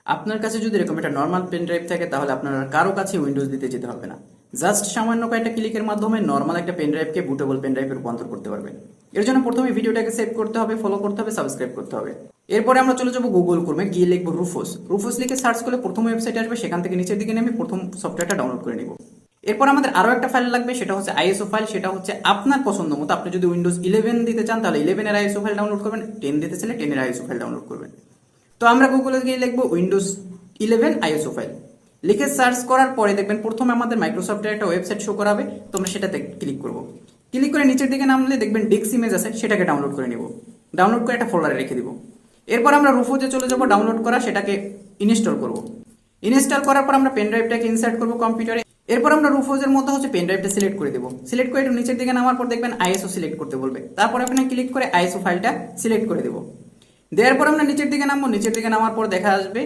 আপনার কাছে যদি এরকম একটা নর্মাল পেন ড্রাইভ থাকে তাহলে আপনার আর কারো কাছে উইন্ডোজ দিতে যেতে হবে না। জাস্ট সামান্য কয়েকটা ক্লিকের মাধ্যমে নর্মাল একটা পেন ড্রাইভকে বুটেবল পেন ড্রাইভে রূপান্তর করতে পারবেন। এর জন্য প্রথমে ভিডিওটাকে সেভ করতে হবে, ফলো করতে হবে, সাবস্ক্রাইব করতে হবে। এরপরে আমরা চলে যাবো গুগল ক্রোমে, গিয়ে লিখবো রুফোস। রুফোস লিখে সার্চ করলে প্রথম ওয়েবসাইট আসবে, সেখান থেকে নিচের দিকে নেমে প্রথম সফটওয়্যারটা ডাউনলোড করে নিব। এরপর আমাদের আরো একটা ফাইল লাগবে, সেটা হচ্ছে আইএসও ফাইল। সেটা হচ্ছে আপনার পছন্দ মতো, আপনি যদি উইন্ডোজ 11 দিতে চান তাহলে 11 এর আইএসও ফাইল ডাউনলোড করবেন, 10 দিতে চাইলে 10 এর আইএসও ফাইল ডাউনলোড করবেন। তো আমরা গুগলে গিয়ে লিখবো উইন্ডোজ 11 আইএসও ফাইল, লিখে সার্চ করার পরে দেখবেন প্রথমে আমাদের মাইক্রোসফটের একটা ওয়েবসাইট শো করাবে। তো আমরা সেটাতে ক্লিক করব। ক্লিক করে নিচের দিকে নামলে দেখবেন ডিক্স ইমেজ আছে, সেটাকে ডাউনলোড করে নিব। ডাউনলোড করে একটা ফোল্ডারে রেখে দিব। এরপর আমরা রুফোজে চলে যাব, ডাউনলোড করা সেটাকে ইনস্টল করব। ইনস্টল করার পর আমরা পেন ড্রাইভটাকে ইনসার্ট করব কম্পিউটারে। এরপর আমরা রুফোজের মধ্যে হচ্ছে পেন ড্রাইভটা সিলেক্ট করে দেবো। সিলেক্ট করে একটু নিচের দিকে নামার পর দেখবেন আইএসও সিলেক্ট করতে বলবে। তারপর এখানে ক্লিক করে আইএসও ফাইলটা সিলেক্ট করে দেবো। দেওয়ার পর আমরা নিচের দিকে নামবো। নিচের দিকে নামার পর দেখা আসবে